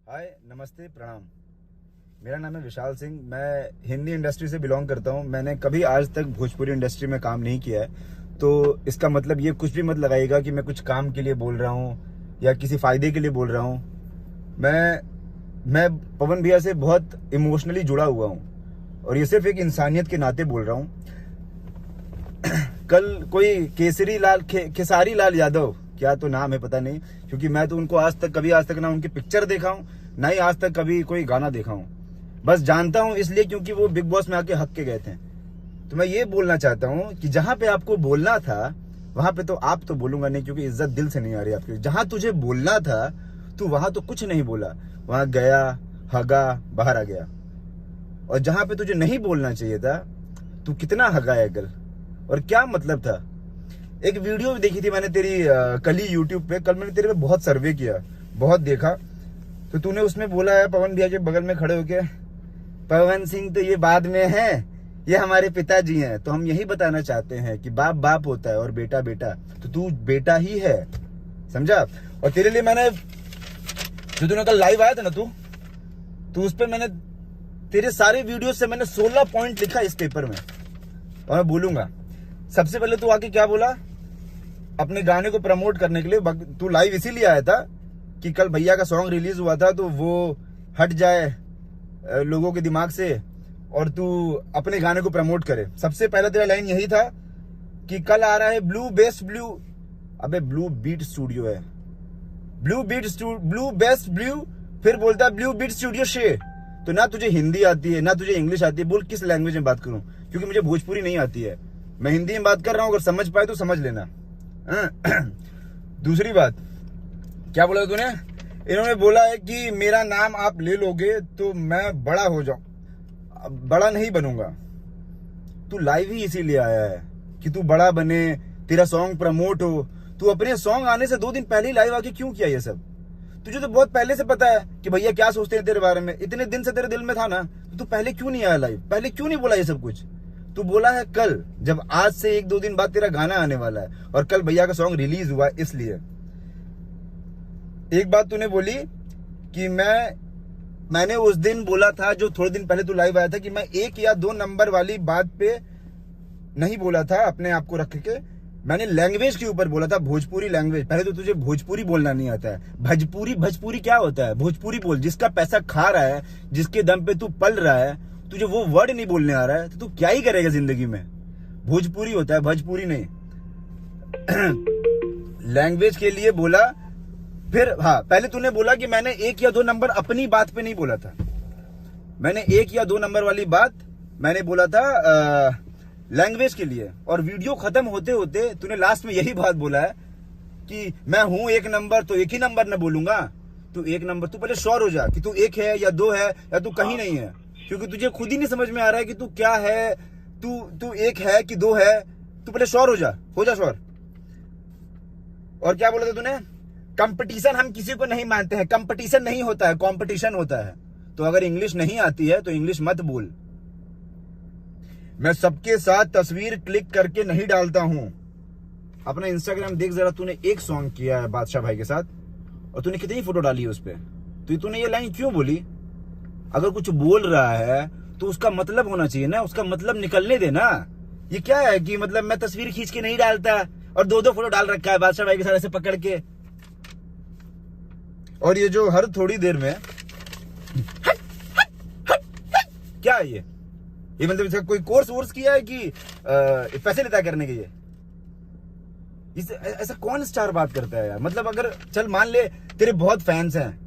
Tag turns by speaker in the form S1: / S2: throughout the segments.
S1: हाय, नमस्ते, प्रणाम। मेरा नाम है विशाल सिंह। मैं हिंदी इंडस्ट्री से बिलोंग करता हूँ। मैंने कभी आज तक भोजपुरी इंडस्ट्री में काम नहीं किया है, तो इसका मतलब ये कुछ भी मत लगाइएगा कि मैं कुछ काम के लिए बोल रहा हूँ या किसी फायदे के लिए बोल रहा हूँ। मैं पवन भैया से बहुत इमोशनली जुड़ा हुआ हूँ और ये सिर्फ एक इंसानियत के नाते बोल रहा हूँ। कल कोई खेसारी लाल यादव, क्या तो नाम है पता नहीं, क्योंकि मैं तो उनको आज तक ना उनकी पिक्चर देखा हूँ, ना ही आज तक कभी कोई गाना देखा हूँ। बस जानता हूँ इसलिए क्योंकि वो बिग बॉस में आके हक के गए थे। तो मैं ये बोलना चाहता हूँ कि जहां पे आपको बोलना था वहां पे तो आप तो बोलूंगा नहीं, क्योंकि इज्जत दिल से नहीं आ रही आपकी। जहां तुझे बोलना था तू वहां तो कुछ नहीं बोला, वहां गया, हगा, बाहर आ गया। और जहां पे तुझे नहीं बोलना चाहिए था तू कितना हगाया कल, और क्या मतलब था। एक वीडियो देखी थी मैंने तेरी कल ही यूट्यूब पे। कल मैंने तेरे पे बहुत सर्वे किया, बहुत देखा, तो तूने उसमें बोला है पवन भैया के बगल में खड़े होके, पवन सिंह तो ये बाद में है, ये हमारे पिताजी हैं। तो हम यही बताना चाहते हैं कि बाप बाप होता है और बेटा बेटा, तो तू बेटा ही है, समझा। और तेरे लिए मैंने जो तूने कल लाइव आया था ना, तू उस पर मैंने तेरे सारे वीडियो से मैंने 16 पॉइंट लिखा इस पेपर में, और मैं बोलूंगा। सबसे पहले तू आके क्या बोला, अपने गाने को प्रमोट करने के लिए तू लाइव इसीलिए आया था कि कल भैया का सॉन्ग रिलीज हुआ था, तो वो हट जाए लोगों के दिमाग से और तू अपने गाने को प्रमोट करे। सबसे पहला तेरा लाइन यही था कि कल आ रहा है ब्लू बीट स्टूडियो है, ब्लू बेस्ट ब्लू, फिर बोलता है ब्लू बीट स्टूडियो शे। तो ना तुझे हिंदी आती है ना तुझे इंग्लिश आती है, बोल किस लैंग्वेज में बात करूं, क्योंकि मुझे भोजपुरी नहीं आती है। मैं हिंदी में बात कर रहा हूं, अगर समझ पाए तो समझ लेना। दूसरी बात क्या बोला तूने, इन्होंने बोला है कि मेरा नाम आप ले लोगे तो मैं बड़ा हो जाऊं, बड़ा नहीं बनूंगा। तू लाइव ही इसीलिए आया है कि तू बड़ा बने, तेरा सॉन्ग प्रमोट हो। तू अपने सॉन्ग आने से 2 दिन पहले ही लाइव आके क्यों किया ये सब? तुझे तो बहुत पहले से पता है कि भैया क्या सोचते हैं तेरे बारे में, इतने दिन से तेरे दिल में था ना, तो तू पहले क्यों नहीं आया लाइव, पहले क्यों नहीं बोला ये सब कुछ? तू बोला है कल, जब आज से 1-2 दिन बाद तेरा गाना आने वाला है, और कल भैया का सॉन्ग रिलीज हुआ इसलिए। एक बात तूने बोली कि मैंने उस दिन बोला था, जो थोड़े दिन पहले तू लाइव आया था, कि मैं 1 या 2 नंबर वाली बात पे नहीं बोला था अपने आप को रख के, मैंने लैंग्वेज के ऊपर बोला था, भोजपुरी लैंग्वेज। पहले तो तुझे भोजपुरी बोलना नहीं आता है। भोजपुरी क्या होता है? भोजपुरी बोल, जिसका पैसा खा रहा है, जिसके दम पे तू पल रहा है, तुझे वो वर्ड नहीं बोलने आ रहा है, तो तू क्या ही करेगा जिंदगी में? भोजपुरी होता है, भोजपुरी नहीं। लैंग्वेज के लिए बोला। फिर हाँ, पहले तूने बोला कि मैंने 1 या 2 नंबर अपनी बात पे नहीं बोला था, मैंने 1 या 2 नंबर वाली बात मैंने बोला था लैंग्वेज के लिए। और वीडियो खत्म होते होते तूने लास्ट में यही बात बोला है कि मैं हूं 1 नंबर, तो 1 ही नंबर न बोलूंगा। तू 1 नंबर, तू पहले श्योर हो जा कि तू 1 है या 2 है या तू कहीं नहीं है, क्योंकि तुझे खुद ही नहीं समझ में आ रहा है कि तू क्या है, तू 1 है कि 2 है। तू पहले श्योर हो जा श्योर। और क्या बोला था तूने, कंपटीशन हम किसी को नहीं मानते हैं, कंपटीशन नहीं होता है, कंपटीशन होता है। तो अगर इंग्लिश नहीं आती है तो इंग्लिश मत बोल। मैं सबके साथ तस्वीर क्लिक करके नहीं डालता हूं। अपना इंस्टाग्राम देख जरा, तूने एक सॉन्ग किया है बादशाह भाई के साथ और तूने कितनी फोटो डाली है उस पर। तो तूने ये लाइन क्यों बोली? अगर कुछ बोल रहा है तो उसका मतलब होना चाहिए ना, उसका मतलब निकलने देना। ये क्या है कि मतलब मैं तस्वीर खींच के नहीं डालता और 2-2 फोटो डाल रखा है बादशाह भाई के साथ ऐसे पकड़ के। और ये जो हर थोड़ी देर में क्या है ये मतलब इसका कोई कोर्स किया है कि पैसे लेता करने के? ये ऐसा कौन स्टार बात करता है यार? मतलब अगर चल मान ले तेरे बहुत फैंस हैं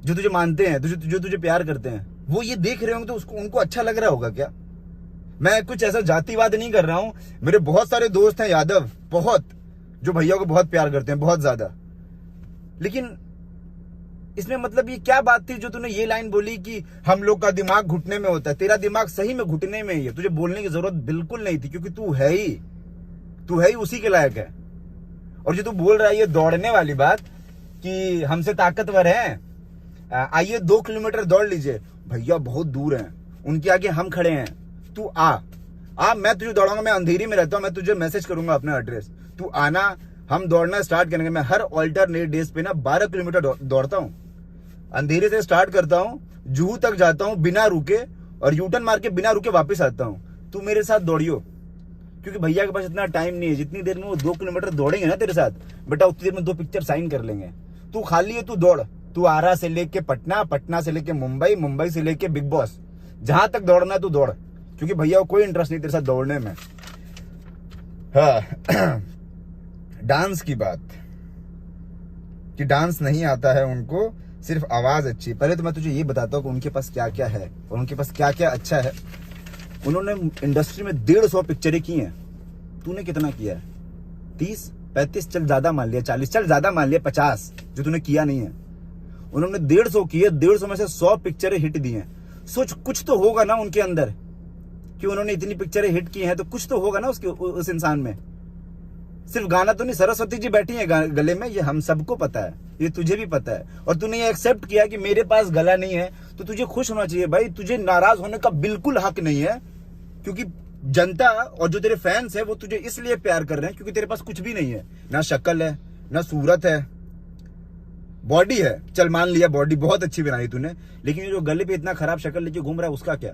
S1: जो तुझे मानते हैं, जो तुझे प्यार करते हैं, वो ये देख रहे होंगे तो उनको अच्छा लग रहा होगा क्या? मैं कुछ ऐसा जातिवाद नहीं कर रहा हूं। मेरे बहुत सारे दोस्त हैं यादव, बहुत, जो भैया को बहुत प्यार करते हैं, बहुत ज्यादा। लेकिन इसमें मतलब ये क्या बात थी जो तूने ये लाइन बोली कि हम लोग का दिमाग घुटने में होता है? तेरा दिमाग सही में घुटने में ही है, तुझे बोलने की जरूरत बिल्कुल नहीं थी, क्योंकि तू है ही उसी के लायक है। और जो तू बोल रहा है ये दौड़ने वाली बात कि हमसे ताकतवर हैं, आइए 2 किलोमीटर दौड़ लीजिए, भैया बहुत दूर हैं, उनके आगे हम खड़े हैं। तू आ, मैं तुझे दौड़ाऊंगा। मैं अंधेरी में रहता हूं, मैं तुझे मैसेज करूंगा अपना एड्रेस, तू आना, हम दौड़ना स्टार्ट करेंगे। मैं हर ऑल्टरनेट डेज पे ना 12 किलोमीटर दौड़ता हूं। अंधेरे से स्टार्ट करता हूँ, जुहू तक जाता हूँ बिना रुके, और यूटर्न मार के बिना रुके वापस आता हूँ। तू मेरे साथ दौड़ियो, क्योंकि भैया के पास इतना टाइम नहीं है। जितनी देर में वो 2 किलोमीटर दौड़ेंगे ना तेरे साथ बेटा, उतनी देर में 2 पिक्चर साइन कर लेंगे। तू खाली है, तू दौड़। तू आरा से लेके पटना, पटना से लेके मुंबई, मुंबई से लेके बिग बॉस, जहां तक दौड़ना है तू दौड़, क्योंकि भैया को कोई इंटरेस्ट नहीं तेरे साथ दौड़ने में। हाँ डांस की बात, कि डांस नहीं आता है उनको, सिर्फ आवाज अच्छी है। पहले तो मैं तुझे ये बताता हूँ कि उनके पास क्या क्या है और उनके पास क्या क्या अच्छा है। उन्होंने इंडस्ट्री में 150 पिक्चरें की हैं। तूने कितना किया है? 30, 35, चल ज्यादा मान लिया, 40, चल ज्यादा मान लिया 50, जो तूने किया नहीं है। उन्होंने 150 की है, 150 में से 100 पिक्चरें हिट दी हैं। सोच, कुछ तो होगा ना उनके अंदर कि उन्होंने इतनी पिक्चरें हिट की हैं, तो कुछ तो होगा ना उस इंसान में। सिर्फ गाना तो नहीं, सरस्वती जी बैठी है गले में, ये हम सबको पता है, ये तुझे भी पता है। और तूने ये एक्सेप्ट किया कि मेरे पास गला नहीं है, तो तुझे खुश होना चाहिए भाई। तुझे नाराज होने का बिल्कुल हक नहीं है, क्योंकि जनता और जो तेरे फैंस है वो तुझे इसलिए प्यार कर रहे हैं क्योंकि तेरे पास कुछ भी नहीं है। ना शक्ल है, ना सूरत है, बॉडी है, चल मान लिया बॉडी बहुत अच्छी बनाई तूने, लेकिन जो गले पे इतना खराब शक्ल लेके घूम रहा है उसका क्या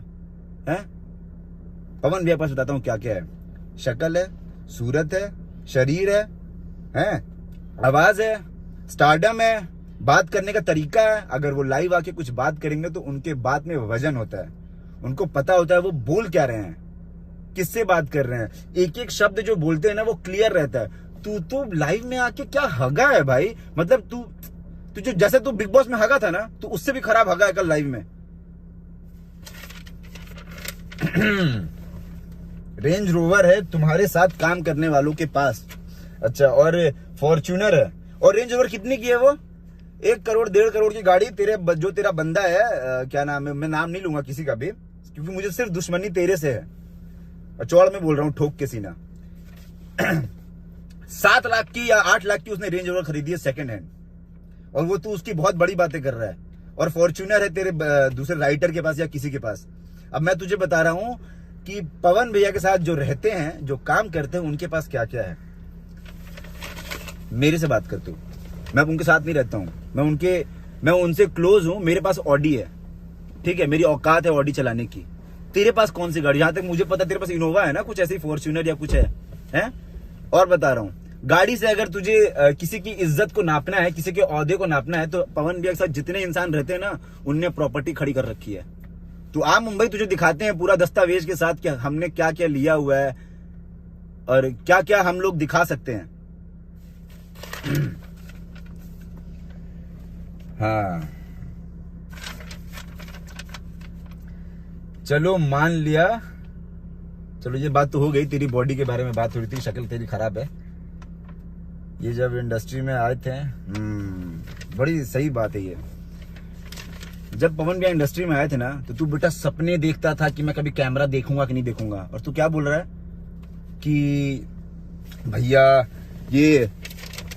S1: है? पवन भैया पास बताता हूँ क्या क्या है। शक्ल है, सूरत है, शरीर है, आवाज है, स्टारडम है, बात करने का तरीका है। अगर वो लाइव आके कुछ बात करेंगे तो उनके बात में वजन होता है, उनको पता होता है वो बोल क्या रहे हैं, किससे बात कर रहे हैं। एक एक शब्द जो बोलते हैं ना वो क्लियर रहता है। तू तो लाइव में आके क्या हगा है भाई, मतलब तू जो जैसे तू बिग बॉस में हगा था ना, तो उससे भी खराब हगा है कल लाइव में। रेंज रोवर है तुम्हारे साथ काम करने वालों के पास, अच्छा, और फॉर्च्यूनर है। और रेंज रोवर कितनी की है वो? 1 करोड़ 1.5 करोड़ की गाड़ी। जो तेरा बंदा है, क्या नाम है, मैं नाम नहीं लूंगा किसी का भी, क्योंकि मुझे सिर्फ दुश्मनी तेरे से है, और चौड़ में बोल रहा हूं ठोक के सीना। 7 लाख की या 8 लाख की उसने रेंज रोवर खरीदी है सेकंड हैंड, और वो तू उसकी बहुत बड़ी बातें कर रहा है। और फॉर्च्यूनर है तेरे दूसरे राइटर के पास या किसी के पास। अब मैं तुझे बता रहा हूं कि पवन भैया के साथ जो रहते हैं, जो काम करते हैं, उनके पास क्या क्या है। मेरे से बात कर तू, मैं उनके साथ नहीं रहता हूं, मैं उनसे क्लोज हूं। मेरे पास ऑडी है, ठीक है, मेरी औकात है ऑडी चलाने की। तेरे पास कौन सी गाड़ी? जहां तक मुझे पता तेरे पास इनोवा है ना, कुछ ऐसी फॉर्च्यूनर या कुछ है? और बता रहा हूं, गाड़ी से अगर तुझे किसी की इज्जत को नापना है, किसी के औहदे को नापना है, तो पवन भैया के साथ जितने इंसान रहते हैं ना, उनने प्रॉपर्टी खड़ी कर रखी है। तू आ मुंबई, तुझे दिखाते हैं पूरा दस्तावेज के साथ कि हमने क्या क्या लिया हुआ है और क्या क्या हम लोग दिखा सकते हैं। हाँ चलो मान लिया, चलो ये बात तो हो गई। तेरी बॉडी के बारे में बात हो रही थी, शक्ल तेरी खराब है। ये जब इंडस्ट्री में आए थे, बड़ी सही बात है ये। जब पवन भैया इंडस्ट्री में आए थे ना, तो तू बेटा सपने देखता था कि मैं कभी कैमरा देखूंगा कि नहीं देखूंगा, और तू क्या बोल रहा है कि भैया ये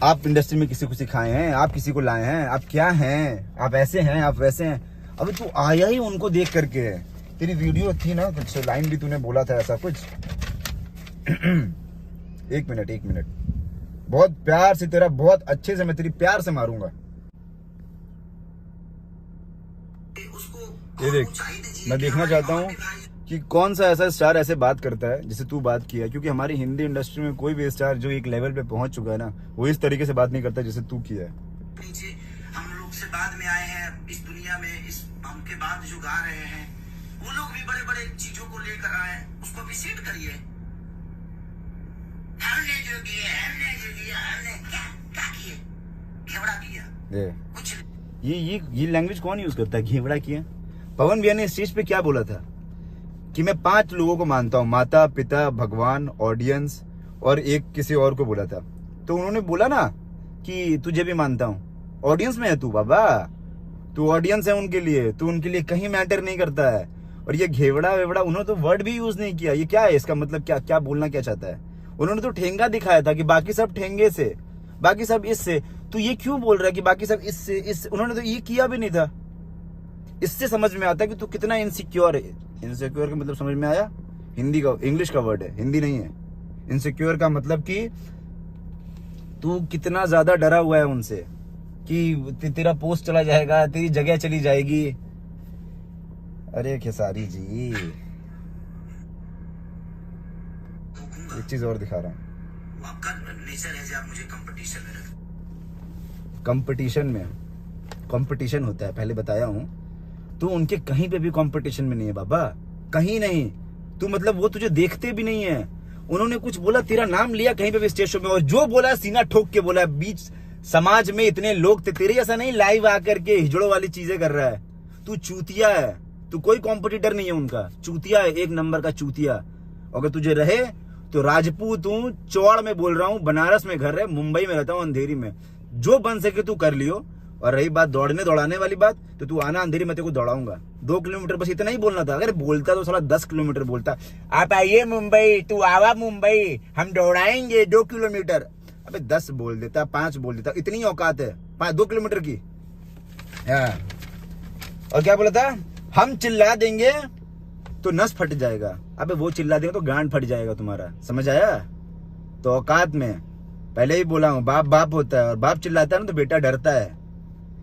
S1: आप इंडस्ट्री में किसी को सिखाए हैं, आप किसी को लाए हैं, आप क्या हैं, आप ऐसे हैं, आप वैसे हैं। अबे तू आया ही उनको देख करके। तेरी वीडियो थी ना, कुछ लाइन भी तूने बोला था ऐसा कुछ। एक मिनट, बहुत प्यार से तेरा, बहुत अच्छे से मैं तेरी प्यार से मारूंगा। ये देख, मैं देखना चाहता हूँ कि कौन सा ऐसा स्टार ऐसे बात करता है जैसे तू बात किया, क्योंकि हमारी हिंदी इंडस्ट्री में कोई भी स्टार जो एक लेवल पे पहुंच चुका है ना, वो इस तरीके से बात नहीं करता जैसे तू किया है।
S2: हम लोग से बाद में आए हैं इस दुनिया में, इस हमके बाद जो गा रहे हैं वो लोग भी बड़े बड़े चीजों को लेकर आए, उसको अप्रिशिएट करिए। हमने जो किया हमने क्या किए, घेवड़ा किया कुछ।
S1: ये लैंग्वेज कौन यूज करता है, घेवड़ा किया? पवन भैया ने स्टेज पे क्या बोला था कि मैं 5 लोगों को मानता हूँ, माता पिता, भगवान, ऑडियंस और एक किसी और को बोला था। तो उन्होंने बोला ना कि तुझे भी मानता हूँ। ऑडियंस में है तू बाबा, तू ऑडियंस है उनके लिए, तू उनके लिए कहीं मैटर नहीं करता है। और ये घेवड़ा वेवड़ा, उन्होंने तो वर्ड भी यूज नहीं किया। ये क्या है, इसका मतलब क्या बोलना क्या चाहता है? उन्होंने तो ठेंगा दिखाया था कि बाकी सब ठेंगे से, बाकी सब इससे। तू ये क्यों बोल रहा है कि बाकी सब इससे? उन्होंने तो ये किया भी नहीं था। इससे समझ में आता है कि तू कितना इनसिक्योर है। इनसिक्योर का मतलब समझ में आया? हिंदी का, इंग्लिश का वर्ड है, हिंदी नहीं है। इनसिक्योर का मतलब कि तू कितना ज्यादा डरा हुआ है उनसे, कि तेरा पोस्ट चला जाएगा, तेरी जगह चली जाएगी। अरे खेसारी जी, एक चीज और दिखा रहा हूँ।
S2: वो आपका नेचर है जो आप मुझे कंपटीशन में रख।
S1: कंपटीशन होता है, पहले बताया हूँ। तू उनके कहीं पे भी कंपटीशन में नहीं है बाबा, कहीं नहीं। तू मतलब वो तुझे देखते भी नहीं है। उन्होंने कुछ बोला, तेरा नाम लिया कहीं पे भी स्टेज शो में, और जो बोला सीना ठोक के बोला। बीच समाज में इतने लोग थे, तेरे जैसा नहीं लाइव आकर के हिजड़ों वाली चीजें कर रहा है। तू चूतिया है, तू कोई कॉम्पिटिटर नहीं है उनका। चूतिया है, एक नंबर का चूतिया। अगर तुझे रहे तो राजपूत हूँ, चौड़ में बोल रहा हूँ, बनारस में घर है, मुंबई में रहता हूँ, अंधेरी में। जो बन सके तू कर लियो। और रही बात दौड़ने दौड़ाने वाली बात, तो तू आना अंधेरी में, तेरे को दौड़ाऊंगा 2 किलोमीटर, बस इतना ही बोलना था। अगर बोलता तो साला 10 किलोमीटर बोलता। आप आइए मुंबई, तू आवा मुंबई, हम दौड़ाएंगे 2 किलोमीटर। अबे 10 बोल देता, 5 बोल देता, इतनी औकात है 2 किलोमीटर की। हाँ। और क्या बोला था, हम चिल्ला देंगे तो नस फट जाएगा। अबे वो चिल्ला देंगे तो गांड फट जाएगा तुम्हारा, समझ आया? तो औकात में पहले ही बोला हूं, बाप बाप होता है, और बाप चिल्लाता है ना तो बेटा डरता है।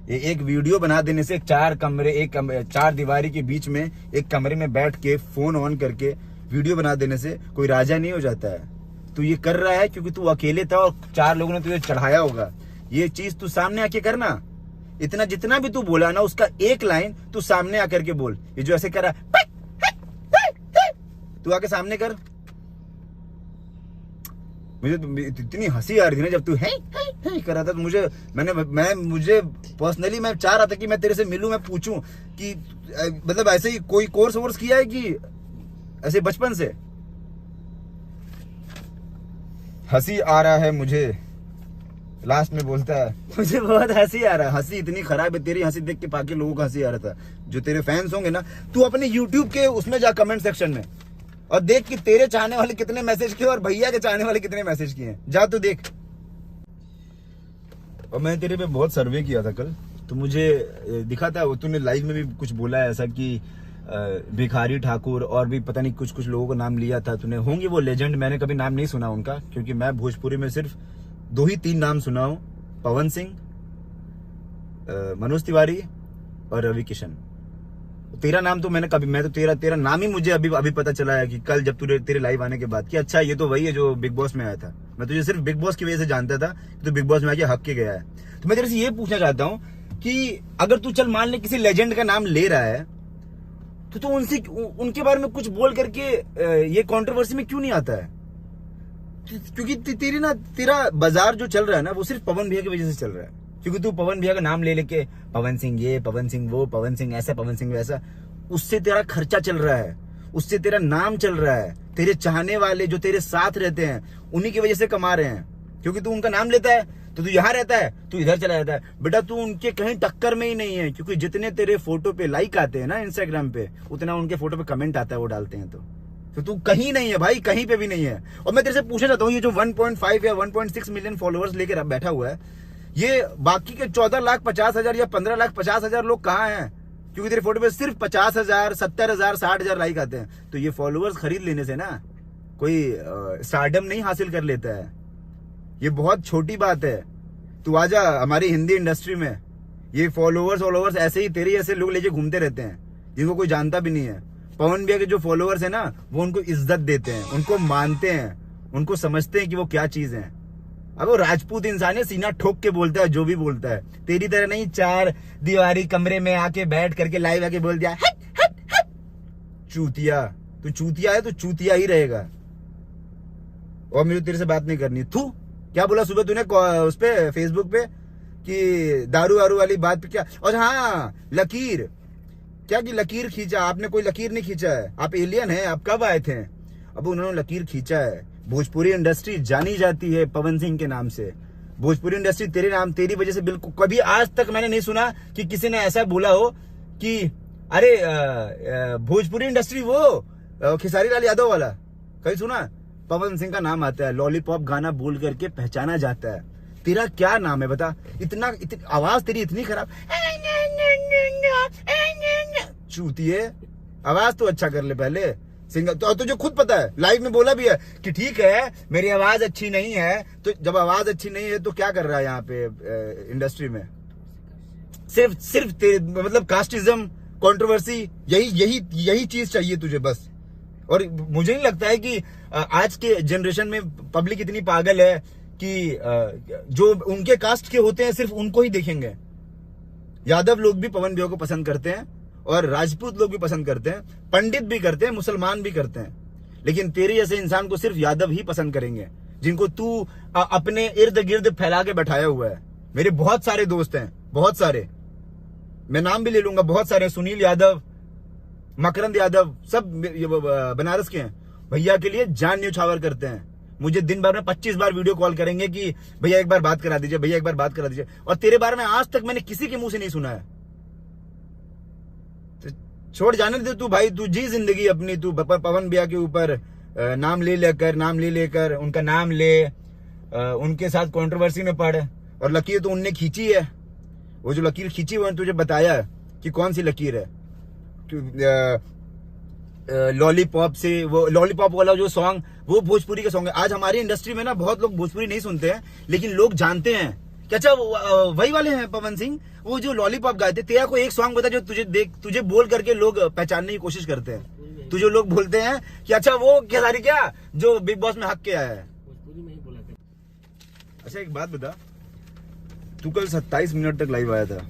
S1: ये एक वीडियो बना देने से, 4 दीवारी के बीच में एक कमरे में बैठ के फोन ऑन करके वीडियो बना देने से कोई राजा नहीं हो जाता है। तू ये कर रहा है क्योंकि तू अकेले था और 4 लोगों ने तुझे चढ़ाया होगा। ये चीज तू सामने आके करना। इतना जितना भी तू बोला ना, उसका एक लाइन तू सामने आकर के बोल। ये जो ऐसे कर रहा है, तू आके सामने कर। मुझे इतनी हंसी आ रही थी ना जब तू है कर रहा था, तो मुझे पर्सनली मैं चाह रहा था कि मैं तेरे से मिलूं, मैं पूछूं कि मतलब ऐसे ही कोई कोर्स वोर्स किया है कि ऐसे बचपन से। हंसी आ रहा है मुझे, लास्ट में बोलता है मुझे बहुत हंसी आ रहा है। हंसी इतनी खराब है तेरी, हंसी देख के बाकी लोगों को हंसी आ रहा था। जो तेरे फैंस होंगे ना, तू अपने YouTube के उसमें जा, कमेंट सेक्शन में, और देख कि तेरे चाहने वाले कितने मैसेज किए और भैया के चाहने वाले कितने मैसेज किए हैं। जा तू देख। और मैंने तेरे पे बहुत सर्वे किया था कल, तो मुझे दिखा था, तूने लाइव में भी कुछ बोला है ऐसा कि भिखारी ठाकुर और भी पता नहीं कुछ लोगों का नाम लिया था तूने। होंगे वो लेजेंड, मैंने कभी नाम नहीं सुना उनका, क्योंकि मैं भोजपुरी में सिर्फ 2 ही 3 नाम सुना हूं, पवन सिंह, मनोज तिवारी और रवि किशन। तेरा नाम तो मैं तो तेरा नाम ही मुझे अभी पता चला है कि कल जब तेरे लाइव आने के बाद, कि अच्छा ये तो वही है जो बिग बॉस में आया था। मैं तुझे सिर्फ बिग बॉस की वजह से जानता था कि तू बिग बॉस में आके हक के गया है। तो मैं तेरे से ये पूछना चाहता हूं कि अगर तू चल मान ले किसी लेजेंड का नाम ले रहा है, तो उनके बारे में कुछ बोल करके ये कंट्रोवर्सी में क्यों नहीं आता है? क्योंकि तेरा बाजार जो चल रहा है ना, वो सिर्फ पवन भैया की वजह से चल रहा है। क्योंकि तू पवन भैया का नाम ले लेके, पवन सिंह ये, पवन सिंह वो, पवन सिंह ऐसा, पवन सिंह वैसा, उससे तेरा खर्चा चल रहा है, उससे तेरा नाम चल रहा है। तेरे चाहने वाले जो तेरे साथ रहते हैं, उन्हीं की वजह से कमा रहे हैं। क्योंकि तू उनका नाम लेता है तो तू यहाँ रहता है, तू इधर चला जाता है। बेटा तू उनके कहीं टक्कर में ही नहीं है, क्योंकि जितने तेरे फोटो पे लाइक आते हैं ना इंस्टाग्राम पे, उतना उनके फोटो पे कमेंट आता है, वो डालते हैं। तो तू कहीं नहीं है भाई, कहीं पे भी नहीं है। और मैं तेरे से पूछना चाहता हूँ, ये जो 1.5 या 1.6 मिलियन फॉलोअर्स लेकर बैठा हुआ है, ये बाकी के 14,50,000 या 15,50,000 लोग कहाँ हैं? क्योंकि तेरे फोटो पे सिर्फ 50,000, 70,000, 60,000 लाइक आते हैं। तो ये फॉलोअर्स खरीद लेने से ना कोई स्टारडम नहीं हासिल कर लेता है। ये बहुत छोटी बात है। तू आजा हमारी हिंदी इंडस्ट्री में, ये फॉलोअर्स ऐसे ही तेरे ऐसे लोग लेके घूमते रहते हैं, जिनको कोई जानता भी नहीं है। पवन भैया के जो फॉलोअर्स है ना, वो उनको इज्जत देते हैं, उनको मानते हैं, उनको समझते हैं कि वो क्या चीज है। अब वो राजपूत इंसान है, सीना ठोक के बोलता है जो भी बोलता है। तेरी तरह नहीं 4 दीवारी कमरे में आके बैठ करके लाइव आके बोल दिया हट हट हट। चूतिया, तू चूतिया है तो चूतिया ही रहेगा। और मुझे तेरे से बात नहीं करनी। थू, क्या बोला सुबह तूने उस पे फेसबुक पे कि दारू वारू वाली बात पे क्या? और हाँ, लकीर क्या कि लकीर खींचा आपने? कोई लकीर नहीं खींचा है, आप एलियन हैं। आप कब आए थे? अब उन्होंने लकीर खींचा है। भोजपुरी इंडस्ट्री जानी जाती है पवन सिंह के नाम से। भोजपुरी इंडस्ट्री तेरे नाम, तेरी वजह से बिल्कुल कभी आज तक मैंने नहीं सुना कि किसी ने ऐसा बोला हो कि अरे भोजपुरी इंडस्ट्री वो खेसारी लाल यादव वाला। कहीं सुना? पवन सिंह का नाम आता है, लॉलीपॉप गाना बोल करके पहचाना जाता है। तेरा क्या नाम है बता? इतना आवाज तेरी इतनी खराब, चूतिए। आवाज तो अच्छा कर ले पहले। सिंगर तो तुझे खुद पता है, लाइव में बोला भी है कि ठीक है मेरी आवाज अच्छी नहीं है। तो जब आवाज अच्छी नहीं है तो क्या कर रहा है यहाँ पे इंडस्ट्री में? सिर्फ तेरे मतलब कास्टिज्म, कंट्रोवर्सी, यही चीज चाहिए तुझे बस। और मुझे नहीं लगता है कि आज के जनरेशन में पब्लिक इतनी पागल है कि जो उनके कास्ट के होते हैं सिर्फ उनको ही देखेंगे। यादव लोग भी पवन भैया को पसंद करते हैं और राजपूत लोग भी पसंद करते हैं, पंडित भी करते हैं, मुसलमान भी करते हैं, लेकिन तेरे जैसे इंसान को सिर्फ यादव ही पसंद करेंगे, जिनको तू अपने इर्द गिर्द फैला के बैठाया हुआ है। मेरे बहुत सारे दोस्त हैं, बहुत सारे, मैं नाम भी ले लूंगा, बहुत सारे, सुनील यादव, मकरंद यादव, सब बनारस के हैं। भैया के लिए जान न्यौछावर करते हैं। मुझे दिन भर में 25 बार वीडियो कॉल करेंगे कि भैया एक बार बात करा दीजिए, भैया एक बार बात करा दीजिए। और तेरे बारे में आज तक मैंने किसी के मुंह से नहीं सुना है। तो छोड़ जाने दे तू भाई, तू जी जिंदगी अपनी, तू पवन भैया के ऊपर नाम ले लेकर उनका नाम ले, उनके साथ कंट्रोवर्सी में पड़। और लकीर तो उनने खींची है, वो जो लकीर खींची वो तुझे बताया है कि कौन सी लकीर है। लॉलीपॉप से, वो लॉलीपॉप वाला जो सॉन्ग, वो भोजपुरी का सॉन्ग है। आज हमारी इंडस्ट्री में ना बहुत लोग भोजपुरी नहीं सुनते हैं, लेकिन लोग जानते हैं कि अच्छा वही वाले हैं पवन सिंह, वो जो लॉलीपॉप गाए थे। तेरा कोई एक सॉन्ग बता जो तुझे बोल करके लोग पहचानने की कोशिश करते हैं। तुझे लोग बोलते हैं कि अच्छा वो खेसारी क्या जो बिग बॉस में हक के आया है। अच्छा एक बात बता, तू कल 27 मिनट तक लाइव आया था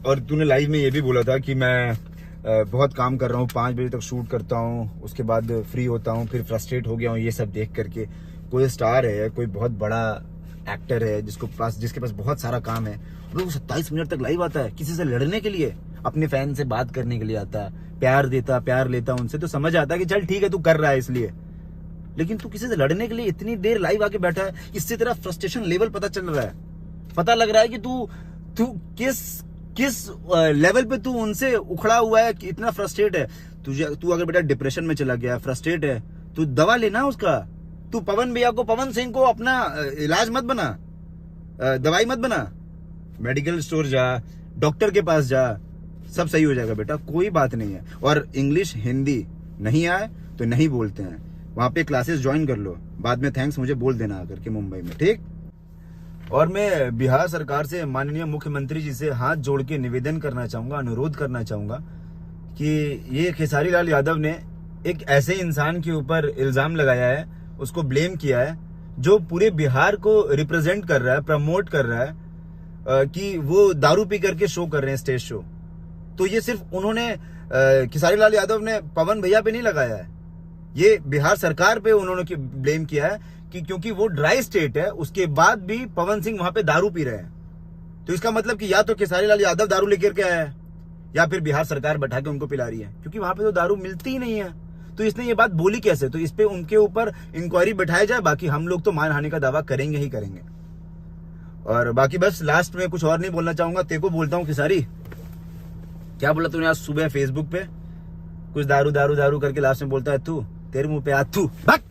S1: और तूने लाइव में ये भी बोला था कि मैं बहुत काम कर रहा हूँ, 5 बजे तक शूट करता हूँ, उसके बाद फ्री होता हूँ, फिर फ्रस्ट्रेट हो गया हूँ ये सब देख करके। कोई स्टार है, कोई बहुत बड़ा एक्टर है जिसके पास बहुत सारा काम है, वो 27 मिनट तक लाइव आता है किसी से लड़ने के लिए, अपने फैन से बात करने के लिए आता है, प्यार लेता उनसे, तो समझ आता है कि चल ठीक है तू कर रहा है इसलिए। लेकिन तू किसी से लड़ने के लिए इतनी देर लाइव आके बैठा है, इससे तेरा फ्रस्ट्रेशन लेवल पता चल रहा है, पता लग रहा है कि तू किस लेवल पे तू उनसे उखड़ा हुआ है, कि इतना फ्रस्ट्रेट है। तू अगर बेटा डिप्रेशन में चला गया, फ्रस्ट्रेट है, तू दवा लेना उसका। तू पवन भैया को, पवन सिंह को अपना इलाज मत बना, दवाई मत बना। मेडिकल स्टोर जा, डॉक्टर के पास जा, सब सही हो जाएगा बेटा, कोई बात नहीं है। और इंग्लिश हिंदी नहीं आए तो नहीं बोलते हैं, वहां पे क्लासेस ज्वाइन कर लो, बाद में थैंक्स मुझे बोल देना आकर के मुंबई में, ठीक। और मैं बिहार सरकार से माननीय मुख्यमंत्री जी से हाथ जोड़ के निवेदन करना चाहूंगा, अनुरोध करना चाहूंगा कि ये खेसारी लाल यादव ने एक ऐसे इंसान के ऊपर इल्जाम लगाया है, उसको ब्लेम किया है, जो पूरे बिहार को रिप्रेजेंट कर रहा है, प्रमोट कर रहा है कि वो दारू पी करके शो कर रहे हैं, स्टेज शो। तो ये सिर्फ उन्होंने खेसारी लाल यादव ने पवन भैया पे नहीं लगाया है, ये बिहार सरकार पे उन्होंने ब्लेम किया है कि क्योंकि वो ड्राई स्टेट है, उसके बाद भी पवन सिंह वहां पे दारू पी रहे हैं। तो इसका मतलब कि या तो खेसारी लाल यादव दारू लेकर के आया है, या फिर बिहार सरकार बैठा के उनको पिला रही है, क्योंकि वहां पे तो दारू मिलती ही नहीं है। तो इसने ये बात बोली कैसे? तो इस पे उनके ऊपर इंक्वायरी बैठाया जाए, बाकी हम लोग तो मानहानि का दावा करेंगे ही करेंगे। और बाकी बस लास्ट में कुछ और नहीं बोलना चाहूंगा, तेरे को बोलता हूँ खेसारी, क्या बोला तूने आज सुबह फेसबुक पे? कुछ दारू दारू दारू करके लास्ट में बोलता है तू, तेरे मुंह पे आ, तू भाग।